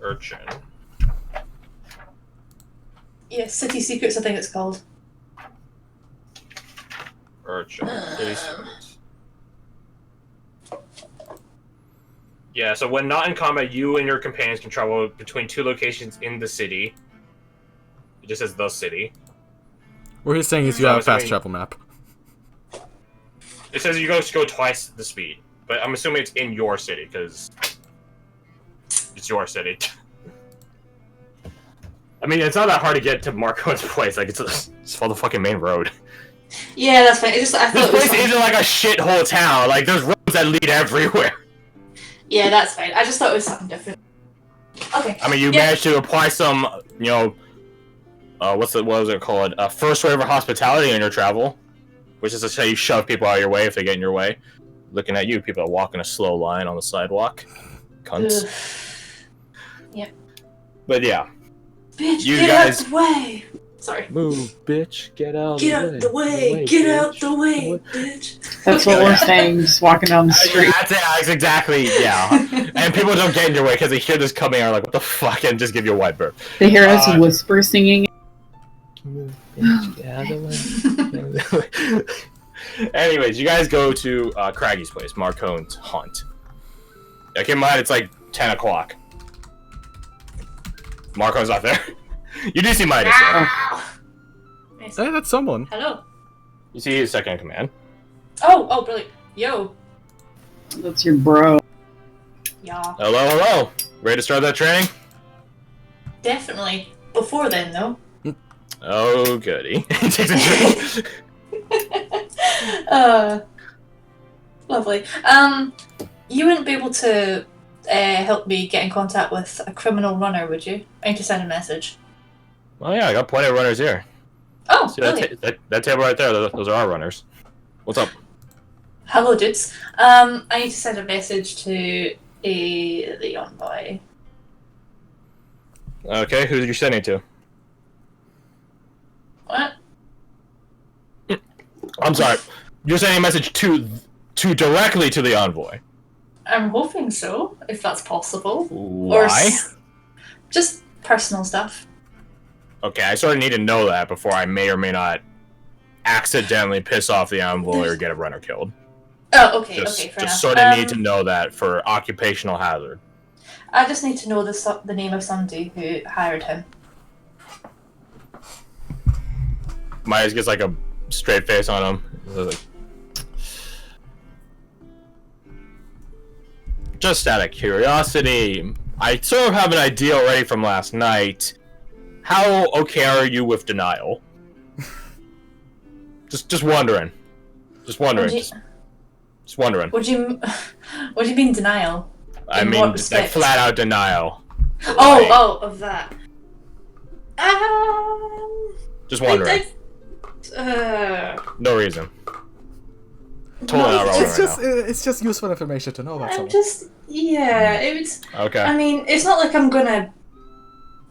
Urchin. Yeah, City Secrets, I think it's called. Urchin. Yeah, so when not in combat, you and your companions can travel between 2 locations in the city. It just says the city. What he's saying is you have a fast travel map. It says you go twice the speed, but I'm assuming it's in your city, because it's your city. I mean, it's not that hard to get to Marco's place. Like, it's for the fucking main road. Yeah, that's fine. I thought This it was place isn't like a shithole town. Like, there's roads that lead everywhere. Yeah, that's fine. I just thought it was something different. Okay. I mean, you managed to apply some, what was it called? First wave of hospitality in your travel, which is to say you shove people out of your way if they get in your way. Looking at you, people are walking a slow line on the sidewalk. Cunts. Yep. But yeah. Bitch, you get guys... out the way! Sorry. Move, bitch. Get out the way. Get out the way, bitch. That's what we're saying, just walking down the street. That's exactly, yeah. And people don't get in your way because they hear this coming and are like, what the fuck, and just give you a white bird. They hear us whisper singing. Move, bitch. Get out the way. Anyways, you guys go to Craggy's place, Marcone's haunt. Keep in mind, it's like 10 o'clock. Marcone's not there. You do see Midas there. Nice. Hey, that's someone. Hello. You see his second in command. Oh, brilliant. Yo. That's your bro. Yeah. Hello. Ready to start that training? Definitely. Before then, though. Oh, goody. He takes a drink. Lovely. You wouldn't be able to help me get in contact with a criminal runner, would you? I need to send a message. Well, yeah, I got plenty of runners here. Oh, See brilliant. that table right there, those are our runners. What's up? Hello, dudes. I need to send a message to the envoy. Okay, who are you sending to? What? I'm sorry. You're sending a message to directly to the envoy. I'm hoping so, if that's possible. Why? Just personal stuff. Okay, I sort of need to know that before I may or may not accidentally piss off the envoy or get a runner killed. Oh, okay, fair enough. Just sort of need to know that for occupational hazard. I just need to know the name of somebody who hired him. Myers gets like a straight face on him. Like, just out of curiosity, I sort of have an idea already from last night. How okay are you with denial? just wondering. Just wondering. Just wondering. What do you mean denial? I mean, like flat out denial. Of that. Just wondering. No reason. Totally not relevant right now. It's just useful information to know about someone. It's... Okay. I mean, it's not like I'm gonna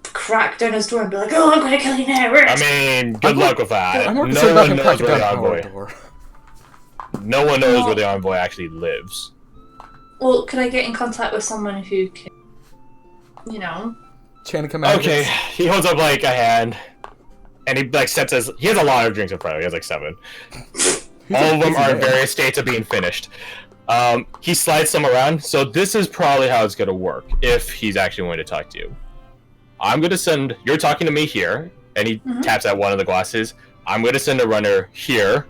crack down his door and be like, oh, I'm gonna kill you now. I mean, good luck with that. I'm more No concerned about one him knows cracking where the down our envoy. door. No one knows where the envoy actually lives. Well, could I get in contact with someone who can, Chain of command. Okay, he holds up like a hand, and he like steps as he has a lot of drinks in front of him. He has like 7. All of them are in various states of being finished. He slides some around, so this is probably how it's gonna work if he's actually going to talk to you. I'm gonna send. You're talking to me here, and he taps at one of the glasses. I'm gonna send a runner here,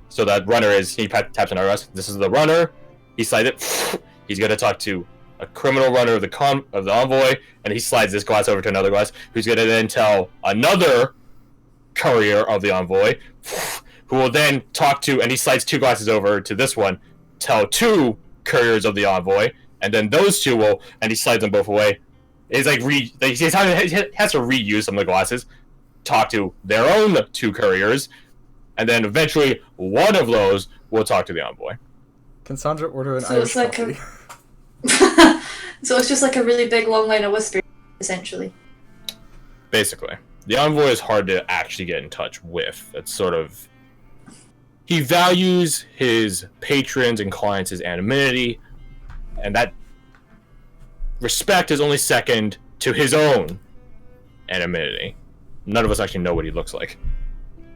so that runner is he taps another glass. This is the runner. He slides it. He's gonna talk to a criminal runner of the envoy, and he slides this glass over to another glass, who's gonna then tell another courier of the envoy, who will then talk to, and he slides 2 glasses over to this one, tell 2 couriers of the envoy, and then those 2 will, and he slides them both away. It's like he has to reuse some of the glasses, talk to their own 2 couriers, and then eventually one of those will talk to the envoy. Can Sandra order an Irish coffee? So it's just like a really big long line of whispering, essentially. Basically. The envoy is hard to actually get in touch with. It's sort of... He values his patrons and clients' anonymity, and that respect is only second to his own anonymity. None of us actually know what he looks like.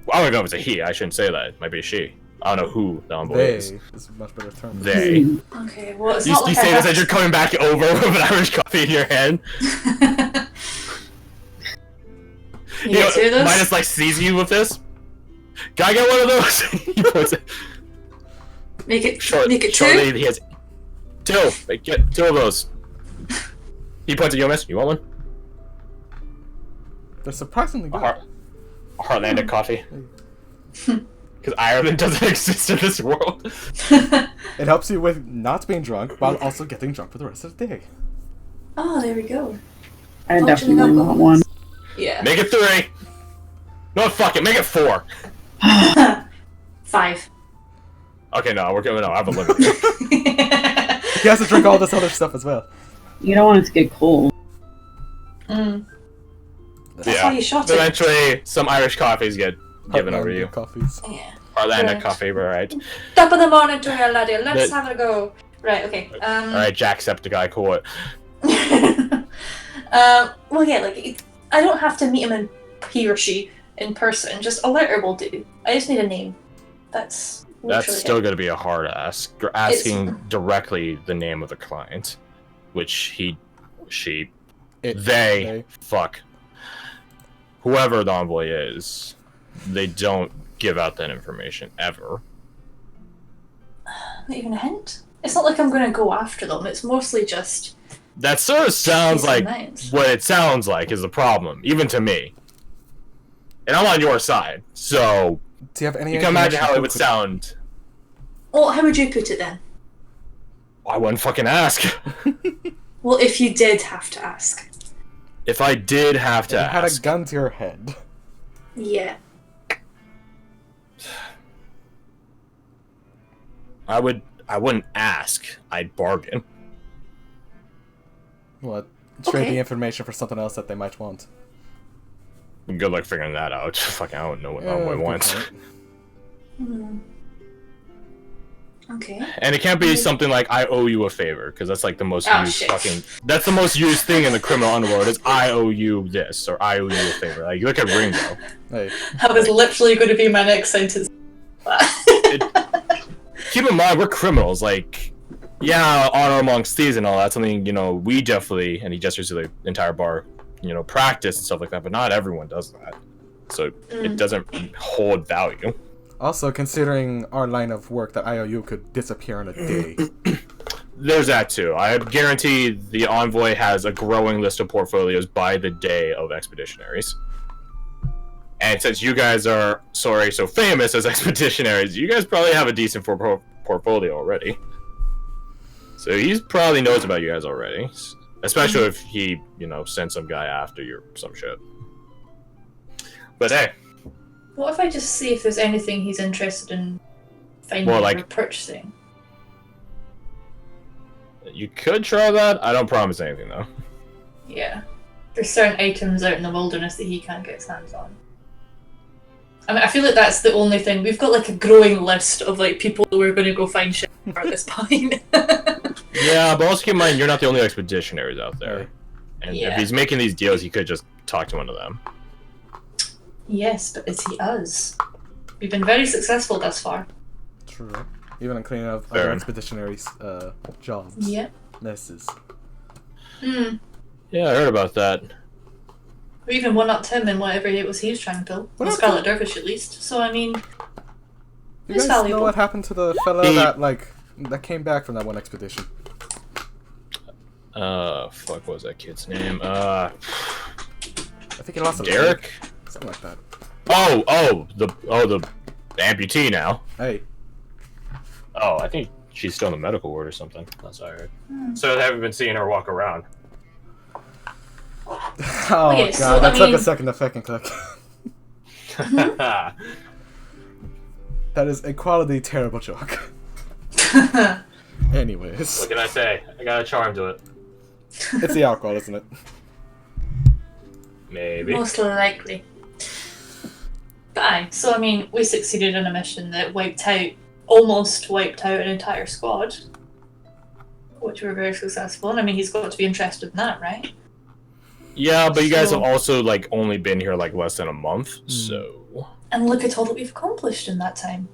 Well, I don't know if it's a he. I shouldn't say that. It might be a she. I don't know who the envoy is. Is a much better term. They. Okay, well, it's You, not like you say I this as you're coming back over with an Irish coffee in your hand. You get two of those? Midas like sees you with this. Can I get one of those? He puts it. Make it Shortly, two? he has two. Get two of those. He points at you, miss. You want one? They're surprisingly good. A Heartlandic coffee. Because Ireland doesn't exist in this world. It helps you with not being drunk while also getting drunk for the rest of the day. Oh, there we go. I definitely want one. Yeah. Make it 3. No, fuck it. Make it 4. 5. Okay, no, we're going. No, I have a limit. He has to drink all this other stuff as well. You don't want it to get cold. That's why you shot it. Eventually, some Irish coffees get given over to you. Coffees. Yeah. Heartlandic coffee, right? Top of the morning to you, laddie. Let's have a go. Right, okay. Alright, Jacksepticeye, cool it. Well, yeah, like, I don't have to meet him he or she in person. Just a letter will do. I just need a name. That's still going to be a hard ask. You're asking directly the name of the client, which they, whoever the envoy is, they don't give out that information ever. Not even a hint? It's not like I'm going to go after them. It's mostly just... That sort of sounds like what it sounds like is the problem, even to me. And I'm on your side, so... Do you have any? You can imagine how it would sound. Well, how would you put it then? I wouldn't fucking ask. Well, if you did have to ask. If I did have to ask. Had a gun to your head. Yeah. I wouldn't ask. I'd bargain. What? Trade the information for something else that they might want. Good luck figuring that out. Fucking, I don't know what envoy wants. Okay. And it can't be something like I owe you a favor, because that's like the most used fucking. That's the most used thing in the criminal underworld is I owe you this or I owe you a favor. Like look at Ringo. Hey. That was literally going to be my next sentence. Keep in mind we're criminals. Like, yeah, honor amongst thieves and all that's something we definitely. And he gestures to the entire bar. Practice and stuff like that, but not everyone does that. So it doesn't hold value. Also, considering our line of work, that IOU could disappear in a day. There's that too. I guarantee the envoy has a growing list of portfolios by the day of expeditionaries. And since you guys are so famous as expeditionaries, you guys probably have a decent portfolio already. So he probably knows about you guys already. Especially if he, sent some guy after you or some shit. But hey. What if I just see if there's anything he's interested in finding or purchasing? You could try that. I don't promise anything, though. Yeah. There's certain items out in the wilderness that he can't get his hands on. I mean, I feel like that's the only thing. We've got, like, a growing list of, like, people who are going to go find shit at this point. Yeah, but also keep in mind, you're not the only expeditionaries out there. And if he's making these deals, he could just talk to one of them. Yes, but is he us? We've been very successful thus far. True. Even in cleaning up other expeditionaries' jobs. Yeah. Messes. Hmm. Yeah, I heard about that. We even one-upped him in whatever it was he was trying to pull. Well, Scarlet Dervish, at least. So, I mean... You guys know what happened to the fella that came back from that one expedition? Fuck, what was that kid's name? I think he lost a Derek? Something like that. The amputee now. Hey. Oh, I think she's still in the medical ward or something. That's what I heard. So I haven't been seeing her walk around. Oh god, so, that took a second to fucking click. Mm-hmm. That is a quality terrible joke. Anyways. What can I say? I got a charm to it. It's the alcohol, isn't it? Maybe. Most likely. But aye, so I mean, we succeeded in a mission that almost wiped out an entire squad. Which we were very successful, and I mean, he's got to be interested in that, right? Yeah, but you guys have also like only been here like less than a month, so. And look at all that we've accomplished in that time.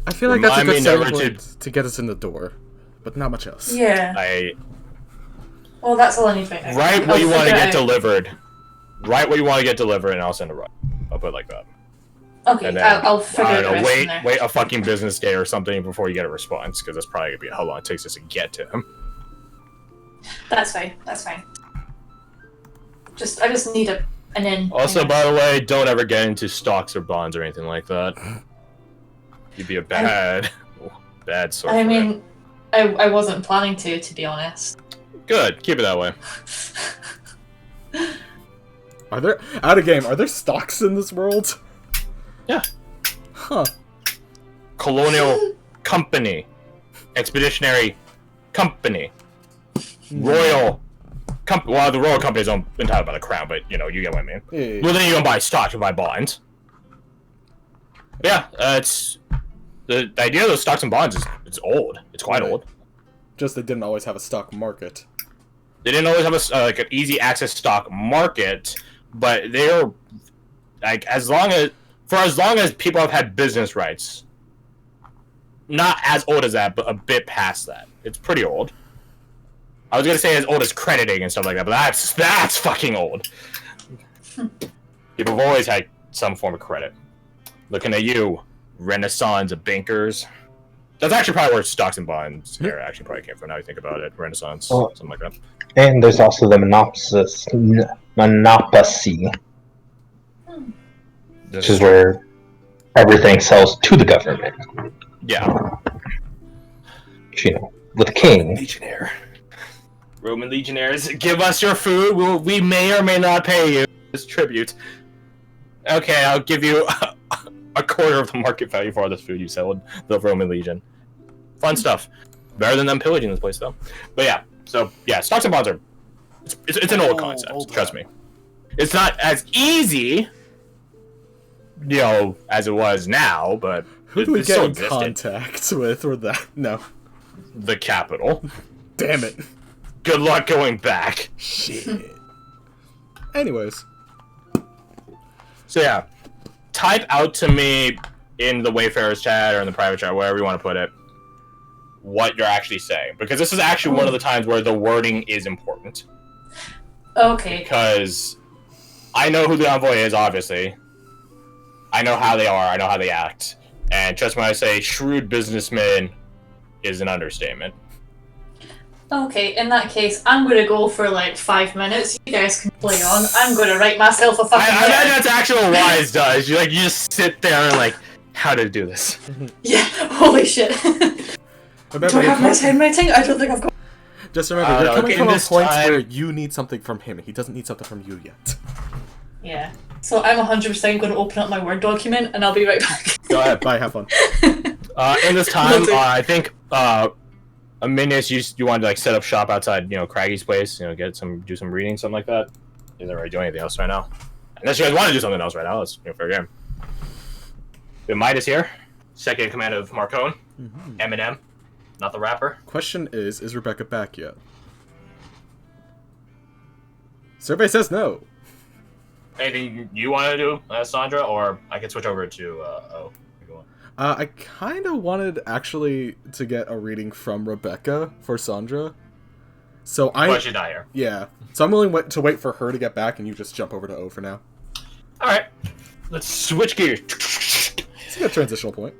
I feel like that's a good selling point to get us in the door, but not much else. Yeah. Well, that's all I need right now. Write what you want to get delivered. Write what you want to get delivered, and I'll send it right. I'll put it like that. Okay, then, I'll figure it out. Wait a fucking business day or something before you get a response, because that's probably gonna be how long it takes us to get to him. That's fine. That's fine. I just need an in. Also, by the way, don't ever get into stocks or bonds or anything like that. You'd be a bad sort. I mean, I wasn't planning to be honest. Good, keep it that way. Are there stocks in this world? Yeah. Huh. Colonial Company. Expeditionary Company. Royal Company. Well, the Royal Company is entitled by the crown, but you get what I mean. Yeah. Well, then you don't buy stocks, you buy bonds. Yeah, it's the idea of those stocks and bonds it's old. It's quite old. Just they didn't always have a stock market. They didn't always have an easy access stock market, but they're like as long as people have had business rights. Not as old as that, but a bit past that. It's pretty old. I was gonna say as old as crediting and stuff like that, but that's fucking old. People have always had some form of credit. Looking at you, Renaissance bankers. That's actually probably where stocks and bonds here actually probably came from. Now you think about it, Renaissance, something like that. And there's also the monopoly, which is where everything sells to the government. Yeah. With the king. Legionnaire. Roman legionnaires, give us your food. We may or may not pay you as tribute. Okay, I'll give you a quarter of the market value for all this food you sold the Roman Legion. Fun stuff. Better than them pillaging this place, though. But yeah, so yeah, stocks and bonds are it's an old concept. Trust me. It's not as easy, as it was now, but who do we get in contact with or that? No, the capital. Damn it. Good luck going back. Shit. Anyways. So yeah, type out to me in the Wayfarers chat or in the private chat, wherever you want to put it, what you're actually saying. Because this is actually one of the times where the wording is important. Okay. Because I know who the envoy is, obviously. I know how they are, I know how they act. And trust me when I say shrewd businessman is an understatement. Okay, in that case, I'm gonna go for like 5 minutes. You guys can play on. I'm gonna write myself a fucking I imagine that's actually what Wise does. You just sit there and like, how to do this. Yeah, holy shit. Remember, do I have my handwriting? I don't think I've got... Just remember, you're coming from a point where you need something from him. He doesn't need something from you yet. Yeah. So I'm 100% going to open up my Word document and I'll be right back. Go ahead, bye, have fun. In this time, I think... Aminius, you wanted to like set up shop outside, Craggy's place, do some reading, something like that. You don't really do anything else right now. Unless you guys want to do something else right now, that's fair game. The Midas here, second in command of Marcone, Eminem, not the rapper. Question is Rebecca back yet? Survey says no. Anything you want to do, Sandra, or I can switch over to I kind of wanted, actually, to get a reading from Rebecca for Sandra. So But she's not here. Yeah. So I'm willing to wait for her to get back, and you just jump over to O for now. Alright. Let's switch gears. It's a good transitional point.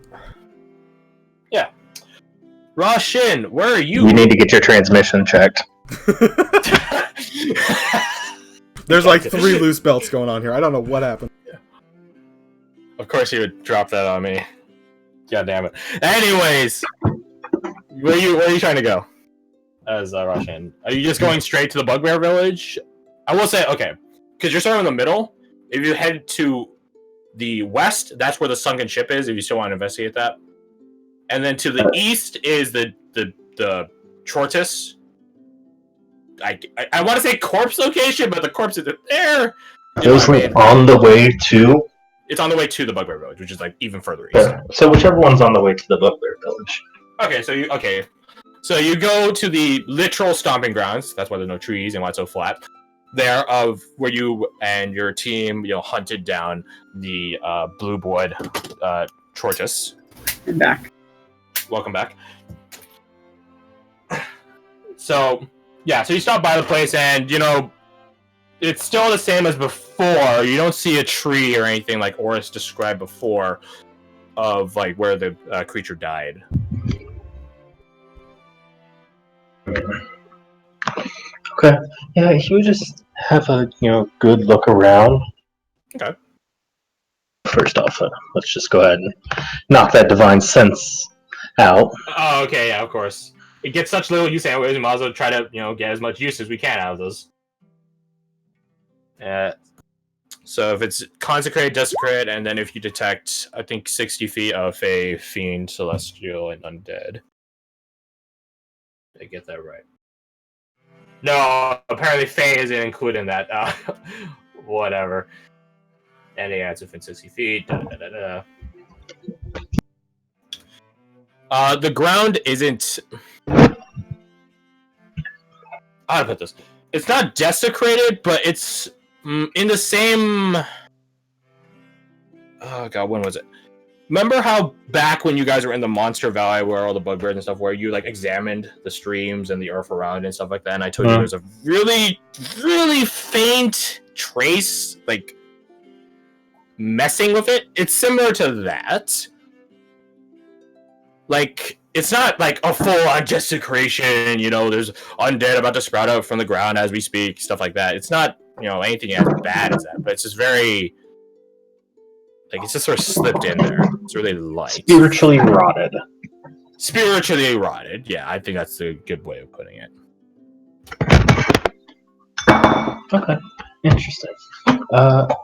Yeah. Roshin, where are you? You need to get your transmission checked. There's like 3 loose belts going on here. I don't know what happened. Of course you would drop that on me. God damn it. Anyways, where are you trying to go? As Roshan, are you just going straight to the Bugbear Village? I will say, okay, because you're sort of in the middle. If you head to the west, that's where the sunken ship is. If you still want to investigate that, and then to the east is the Chortus. I want to say corpse location, but the corpse isn't there. It was on the way to. It's on the way to the Bugbear Village, which is like even further east. So whichever one's on the way to the Bugbear Village. Okay, So you go to the literal stomping grounds. That's why there's no trees and why it's so flat. There of where you and your team, hunted down the blue blood tortoise. I'm back. Welcome back. So yeah, so you stop by the place, and it's still the same as before. You don't see a tree or anything like Oris described before, of like where the creature died. Okay. Yeah, he would just have a good look around. Okay. First off, let's just go ahead and knock that divine sense out. Oh, okay, yeah, of course. It gets such little use anyways. We might as well try to get as much use as we can out of those. So if it's consecrate, desecrate, and then if you detect, I think 60 feet of a fiend, celestial, and undead. Did I get that right? No, apparently Fae isn't included in that. Whatever. And yeah, it's within 60 feet. The ground isn't. How to put this? It's not desecrated, but it's in the same. Oh god, when was it? Remember how back when you guys were in the Monster Valley, where all the bugbears and stuff, where you like examined the streams and the earth around and stuff like that, and I told you there's a really, really faint trace, like messing with it. It's similar to that. Like, it's not like a full-on desecration, there's undead about to sprout out from the ground as we speak, stuff like that. It's not, anything as bad as that, but it's just very, like, it's just sort of slipped in there. It's really light. Spiritually rotted. Spiritually rotted, yeah, I think that's a good way of putting it. Okay, interesting.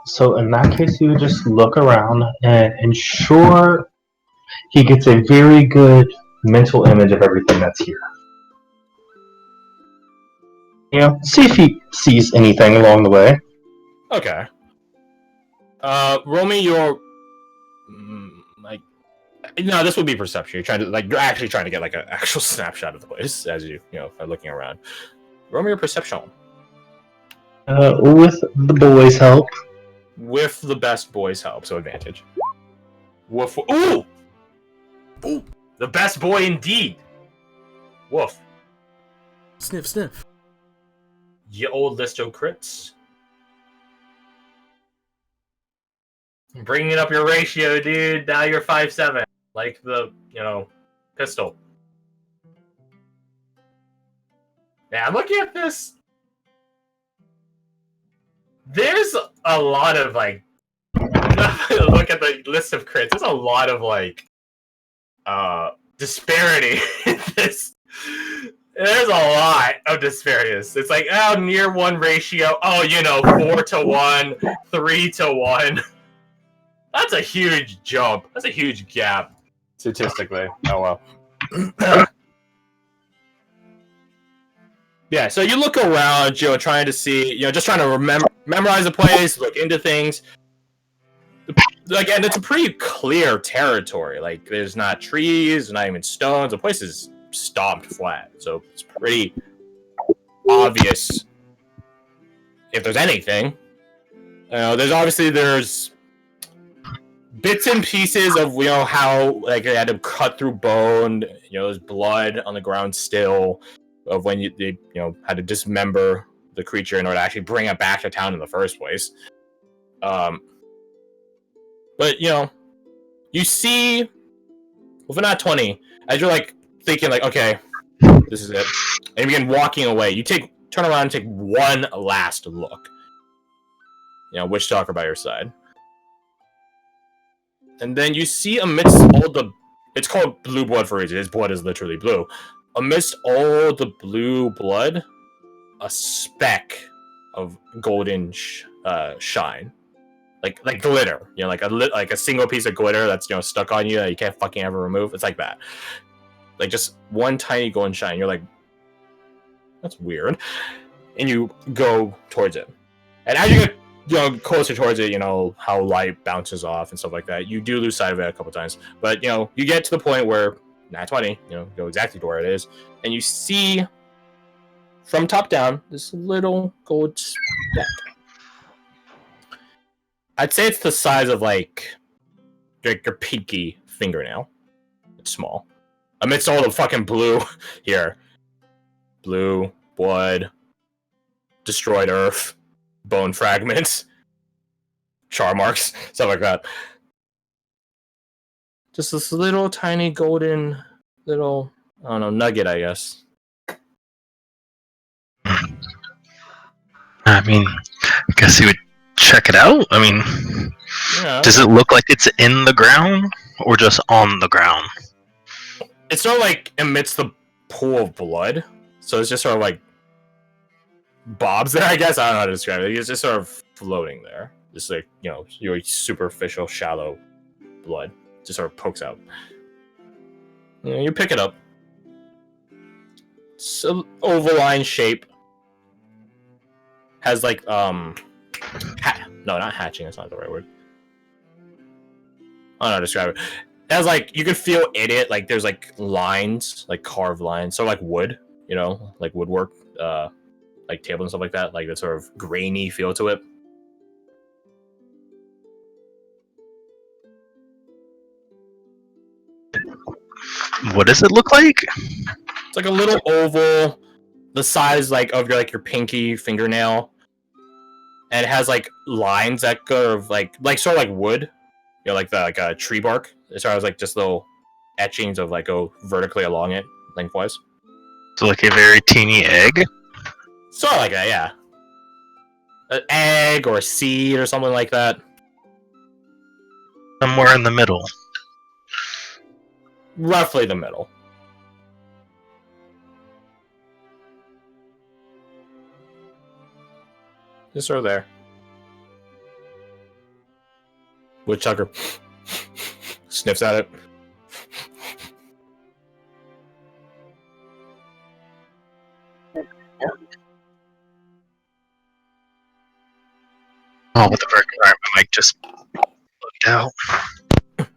So in that case, you would just look around and ensure he gets a very good mental image of everything that's here. See if he sees anything along the way. Okay. Roll me your no, this would be perception. You're actually trying to get like an actual snapshot of the place as you are looking around. Roll me your perception. With the boys' help. With the best boys' help, so advantage. Woof. Ooh! Ooh! The best boy indeed! Woof. Sniff, sniff. Ye old list of crits. Bringing up your ratio, dude. Now you're 5'7". Like the, pistol. Yeah, I'm looking at this. There's a lot of, like... look at the list of crits. There's a lot of, like... disparity in this. There's a lot of disparities. It's like, near one ratio. 4 to 1, 3 to 1. That's a huge jump. That's a huge gap, statistically. Oh, well. Yeah, so you look around, trying to see, just trying to memorize the place, look into things. Like, and it's a pretty clear territory. Like, there's not trees, not even stones. The place is stomped flat, so it's pretty obvious if there's anything. There's bits and pieces of how like they had to cut through bone. There's blood on the ground still of when they had to dismember the creature in order to actually bring it back to town in the first place. But you see, with an 20, as you're like thinking like, okay, this is it, and you begin walking away. You turn around and take one last look. Witch Talker by your side. And then you see amidst all the... It's called blue blood for a reason. His blood is literally blue. Amidst all the blue blood, a speck of golden shine. Like glitter. Like a single piece of glitter that's, stuck on you that you can't fucking ever remove. It's like that. Like just one tiny golden shine. You're like, that's weird. And you go towards it. And as you get closer towards it, how light bounces off and stuff like that. You do lose sight of it a couple times. But, you get to the point where nat 20, go exactly to where it is, and you see from top down this little gold speck. I'd say it's the size of like your pinky fingernail. It's small. Amidst all the fucking blue here. Blue, blood, destroyed earth, bone fragments, char marks, stuff like that. Just this little tiny golden little, I don't know, nugget, I guess. I mean, I guess you would check it out. I mean, Yeah. does it look like it's in the ground or just on the ground? It's sort of like amidst the pool of blood, so it's just sort of like bobs there, I guess. I don't know how to describe it. It's just sort of floating there. Just like, your superficial, shallow blood just sort of pokes out. You pick it up. It's an ovaline shape. Has like, no, not hatching, that's not the right word. I don't know how to describe it. It has like, you can feel in it, like there's like lines, like carved lines, so like wood, like woodwork, like table and stuff like that, like that sort of grainy feel to it. What does it look like? It's like a little oval, the size like of your pinky fingernail, and it has like lines that go of like sort of like wood, like a tree bark. As far as like just little etchings of like go vertically along it, lengthwise. So like a very teeny egg? Sort of like that, yeah. An egg or a seed or something like that. Somewhere in the middle. Roughly the middle. Just sort of there. Woodchucker sniffs at it. Oh, with the first environment, Mike just looked out.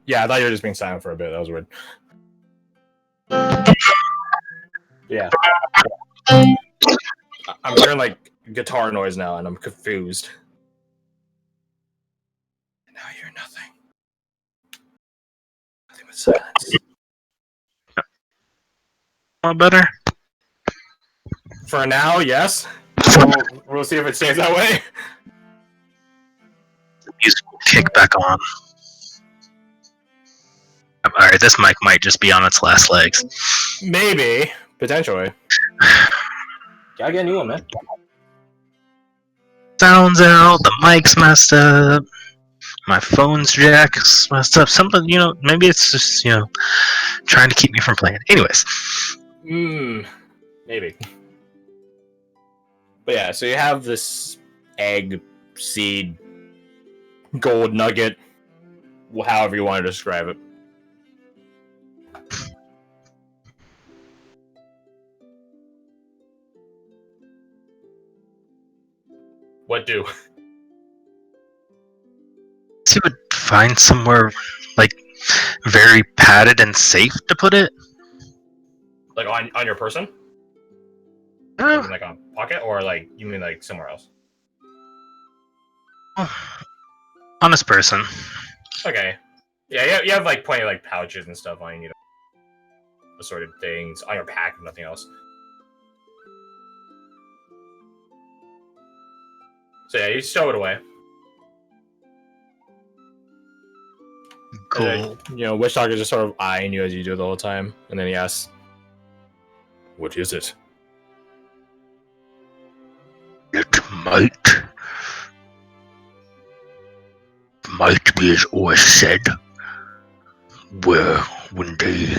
Yeah, I thought you were just being silent for a bit. That was weird. Yeah. I'm hearing like guitar noise now, and I'm confused. Now I hear nothing. Nothing but silence. A lot better. For now, yes. We'll see if it stays that way. The music will kick back on. Alright, this mic might just be on its last legs. Maybe. Potentially. Gotta get a new one, man. Sounds out, the mic's messed up, my phone's jack's messed up. Something, maybe it's just, trying to keep me from playing. Anyways. Maybe. But yeah, so you have this egg, seed, gold nugget, however you want to describe it. What do? You would find somewhere, like, very padded and safe to put it. Like on your person? Uh, Like on a pocket? Or like, you mean like somewhere else? honest person. Okay. Yeah, you have like plenty of like pouches and stuff on you, assorted things on your pack, if nothing else. So yeah, you stow it away. Cool. And then, Wish Talker is just sort of eyeing you as you do the whole time, and then he asks, "What is it?" It might be as always said, where when they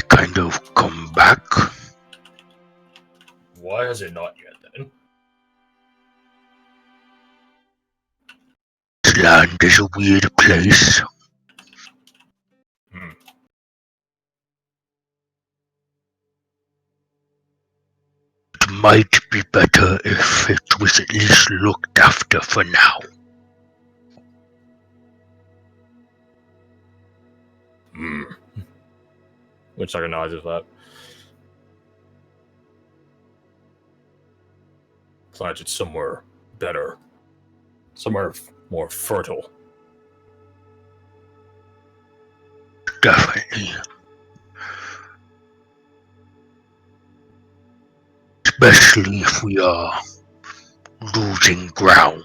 kind of come back. Why has it not yet then? This land is a weird place. It might be better if it was at least looked after for now. Witchstalker nods his head. Plant it somewhere better. Somewhere more fertile. Definitely. Especially if we are losing ground.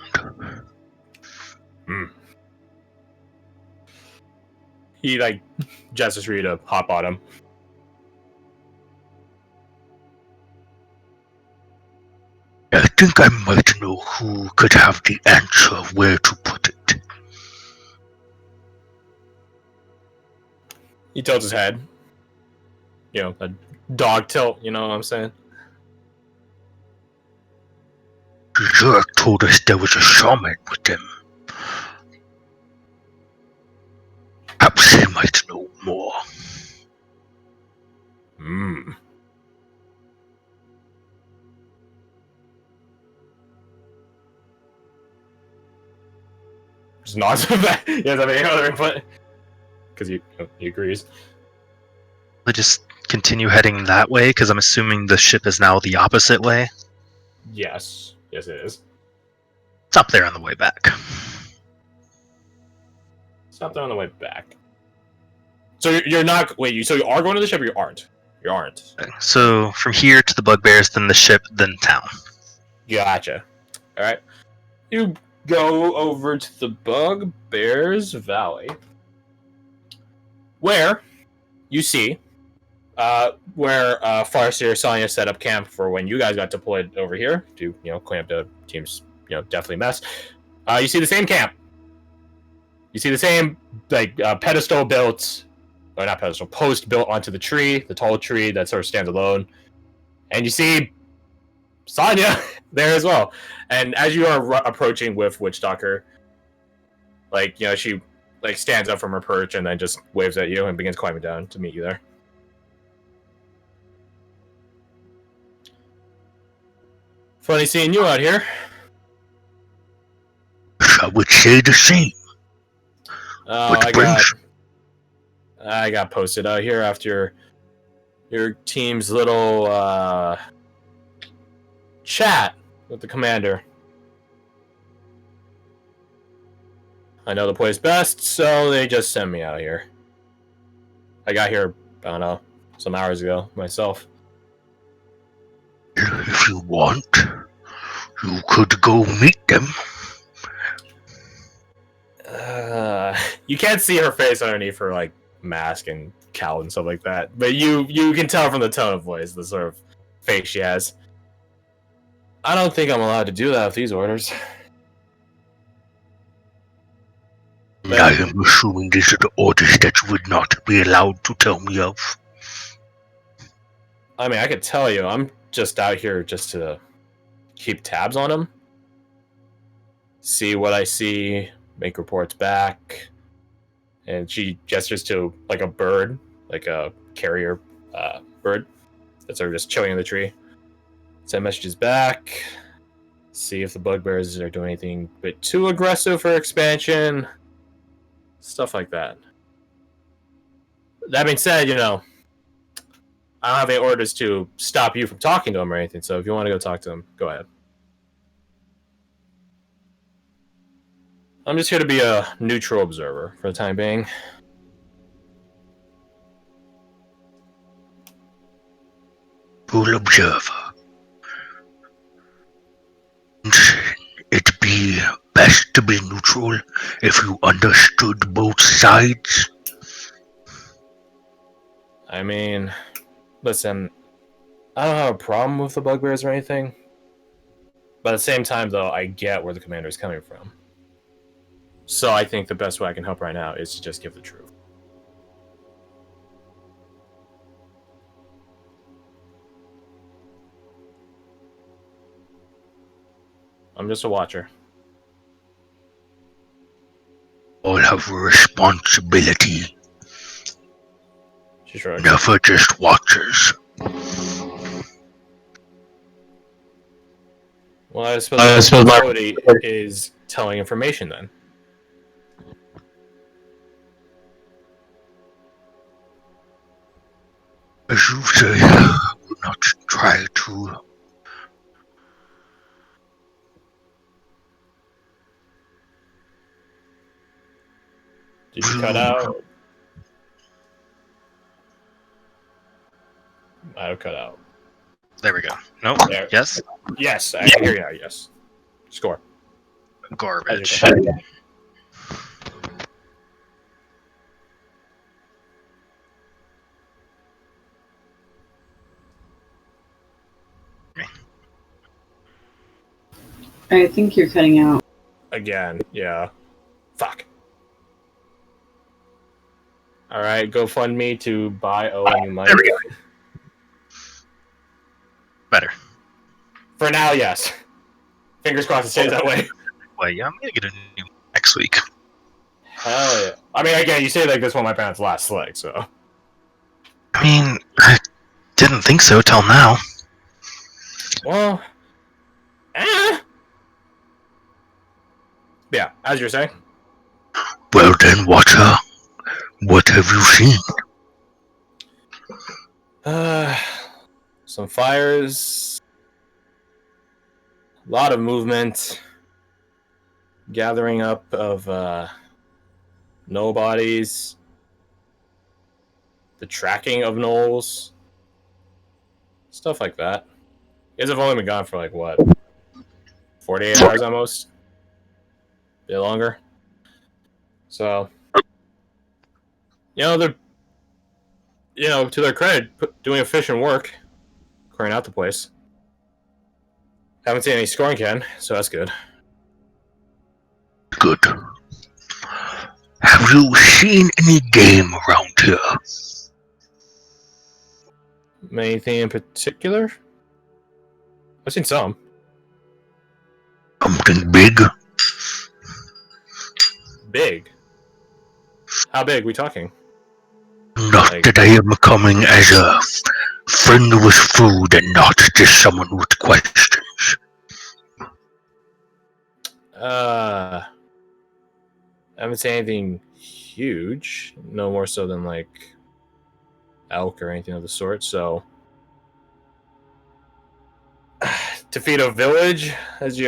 He like gestures for you to hop on him. I think I might know who could have the answer where to put it. He tilts his head. You know, a dog tilt, you know what I'm saying? Zurek told us there was a shaman with them. Perhaps he might know more. Hmm. Just nods back. He doesn't have any other input. Because he agrees. We'll just continue heading that way, because I'm assuming the ship is now the opposite way. Yes. Yes, it is. It's up there on the way back. Stop there on the way back. So you're not. Wait, so you are going to the ship or you aren't? You aren't. So from here to the bugbears, then the ship, then town. Gotcha. Alright. You go over to the Bugbears Valley. Where you see where Farseer Sonya set up camp for when you guys got deployed over here to, clean up the team's, definitely mess. You see the same camp. You see the same, pedestal built, or not pedestal, post built onto the tree, the tall tree that sort of stands alone. And you see Sonya there as well. And as you are approaching with Witchstalker, she stands up from her perch and then just waves at you and begins climbing down to meet you there. Funny seeing you out here. I would say the same. Oh, I got posted out here after your team's little chat with the commander. I know the place best, so they just sent me out here. I got here, I don't know, some hours ago myself. If you want, you could go meet them. You can't see her face underneath her mask and cowl and stuff like that, but you can tell from the tone of voice the sort of face she has. I don't think I'm allowed to do that with these orders. I am assuming these are the orders that you would not be allowed to tell me of. I mean, I could tell you, I'm just out here just to keep tabs on them, see what I see, make reports back. And she gestures to a bird, like a carrier bird that's sort of just chilling in the tree. Send messages back, see if the bugbears are doing anything a bit too aggressive for expansion, stuff like that. That being said, I don't have any orders to stop you from talking to them or anything, so if you want to go talk to them, go ahead. I'm just here to be a neutral observer for the time being. Full observer. It'd be best to be neutral if you understood both sides. I mean, listen, I don't have a problem with the bugbears or anything. But at the same time, though, I get where the commander is coming from. So I think the best way I can help right now is to just give the truth. I'm just a watcher. All have a responsibility. She shrugs. Never just watchers. Well, I suppose my responsibility is telling information then. you say I will not try to? Did you cut out? I'll cut out. There we go. Nope. There. Yes. Yes, I can hear you now. Yes. Score. Garbage. I think you're cutting out. Again, yeah. Fuck. Alright, GoFundMe to buy Owen a new mic. There we go. Better. For now, yes. Fingers crossed it stays that way. Well, yeah, I'm gonna get a new next week. Hell yeah. I mean, again, you say like this one my parents' last leg, so. I mean, I didn't think so till now. Well. Yeah, as you're saying. Well then, Watcher, what have you seen? Some fires. A lot of movement. Gathering up of nobodies. The tracking of gnolls. Stuff like that. You guys have only been gone for like what? 48 hours almost? A bit longer. So, they're, to their credit, doing efficient work, clearing out the place. Haven't seen any scoring can, so that's good. Good. Have you seen any game around here? Anything in particular? I've seen some. Something big? Big? How big we talking? Not that I am coming as a friend with food and not just someone with questions. I haven't seen anything huge. No more so than like elk or anything of the sort, so to feed a village, as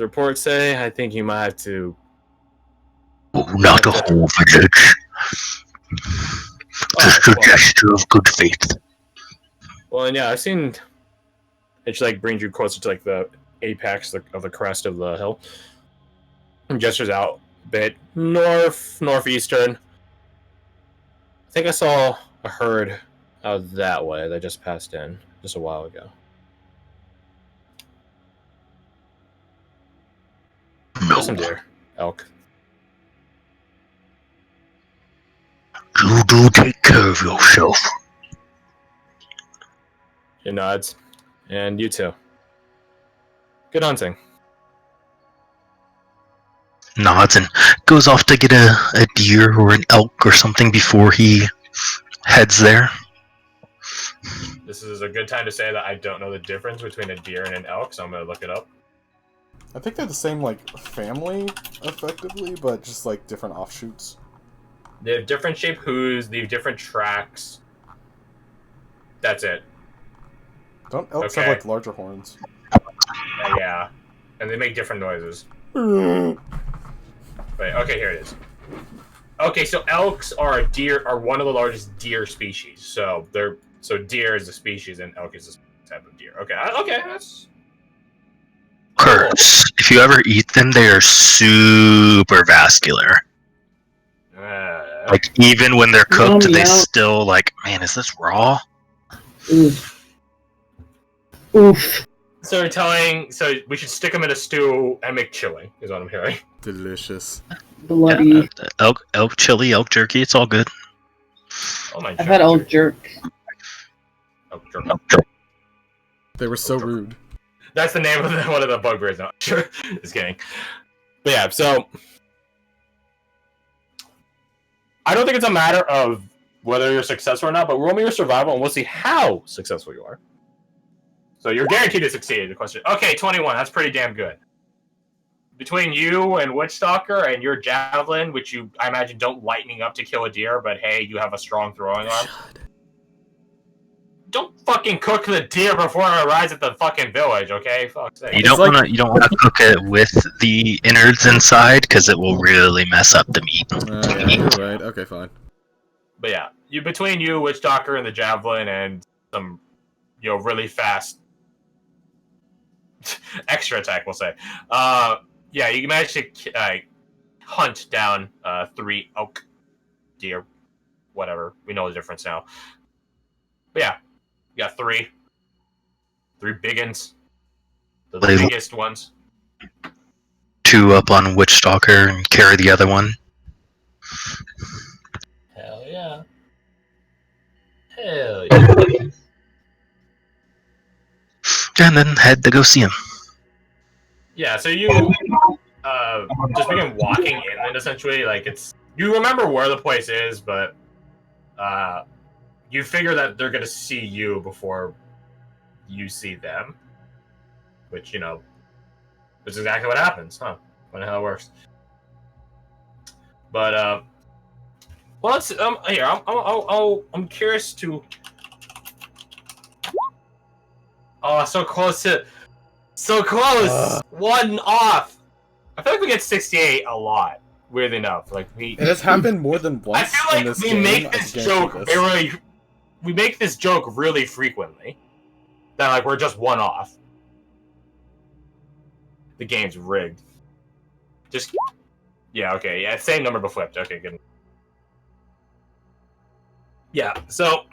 reports say, I think you might have to. Oh, not a whole village. Just a gesture of good faith. Well, and yeah, I've seen it like brings you closer to like the apex of the crest of the hill. And gestures out a bit northeastern. I think I saw a herd out that way that just passed in just a while ago. No. Some deer, elk. You do take care of yourself. He nods. And you too. Good hunting. Nods and goes off to get a deer or an elk or something before he heads there. This is a good time to say that I don't know the difference between a deer and an elk, so I'm going to look it up. I think they're the same, like, family, effectively, but just, like, different offshoots. They have different shaped hooves, they have different tracks. That's it. Don't elks have, like, larger horns? Yeah. And they make different noises. Wait, okay, here it is. Okay, so elks are one of the largest deer species. So deer is a species and elk is a type of deer. Okay, that's... Curse. If you ever eat them, they are super vascular. Like, even when they're cooked, they still, like, man, is this raw? Oof. Oof. So we should stick them in a stew and make chili, is what I'm hearing. Delicious. Bloody. Yeah, elk chili, elk jerky, it's all good. Oh my! I've had elk jerk. Elk jerk. They were so rude. That's the name of one of the bugbears. No, sure. Just kidding. But yeah, so I don't think it's a matter of whether you're successful or not, but roll me your survival and we'll see how successful you are. So you're guaranteed to succeed. The question. Okay, 21. That's pretty damn good. Between you and Witchstalker and your javelin, which I imagine don't lightning up to kill a deer, but hey, you have a strong throwing arm. don't fucking cook the deer before it arrives at the fucking village, okay? Fuck's sake. You don't want to cook it with the innards inside because it will really mess up the meat. Yeah, you're right. Okay, fine. But yeah, between you, Witch Doctor, and the Javelin, and some, really fast extra attack, we'll say. Yeah, you managed to hunt down 3 elk, deer, whatever. We know the difference now. But yeah, you got 3 big uns, the biggest ones. 2 up on Witch Stalker and carry the other one. Hell yeah. Hell yeah. And then head to go see him. Yeah, so you just begin walking in, and essentially, like, you remember where the place is, but you figure that they're gonna see you before you see them, which is exactly what happens, huh? Funny how it works. But well, let's here. I'm curious to. Oh, so close! One off. I feel like we get 68 a lot. Weirdly enough, like It has happened more than once. I feel like in this we game. make this joke we make this joke really frequently. That like we're just one off. The game's rigged. Just okay, yeah, same number but flipped. Okay, good. Yeah, so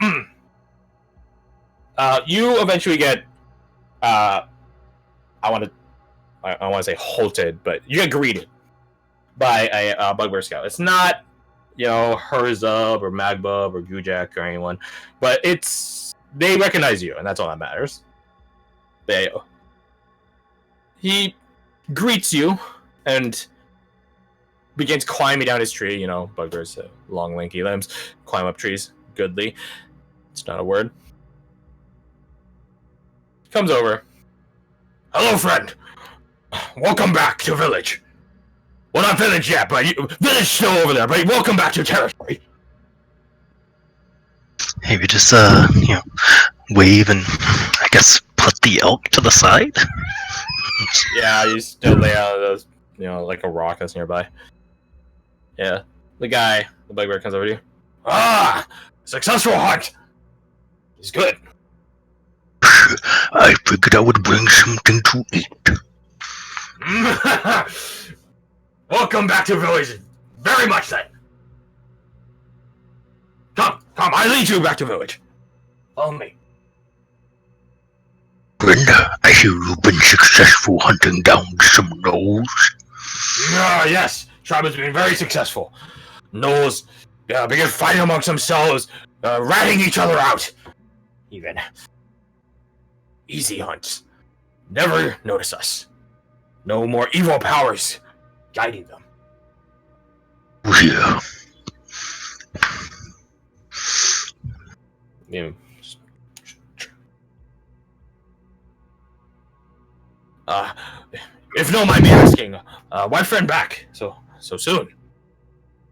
you eventually get I want to say halted, but you get greeted by a bugbear scout. It's not Herzub or Magbub or Gujak or anyone, but they recognize you, and that's all that matters. He greets you and begins climbing down his tree. Bugbears, long, lanky limbs, climb up trees. Goodly. It's not a word. Comes over. Hello, friend. Welcome back to village. Well, not village yet, but village still over there. But welcome back to territory. Maybe just wave and I guess put the elk to the side. Yeah, you still lay out those, like a rock that's nearby. Yeah, the bugbear comes over to you. Ah, successful hunt. He's good. I figured I would bring something to eat. Welcome back to village. Very much so. Come, I lead you back to village. Follow me. Brenda, I hear you've been successful hunting down some gnolls. Yes, tribe has been very successful. Gnolls begin fighting amongst themselves, ratting each other out. Even. Easy hunts. Never notice us. No more evil powers guiding them. Yeah. If no mind me asking, why friend back so soon?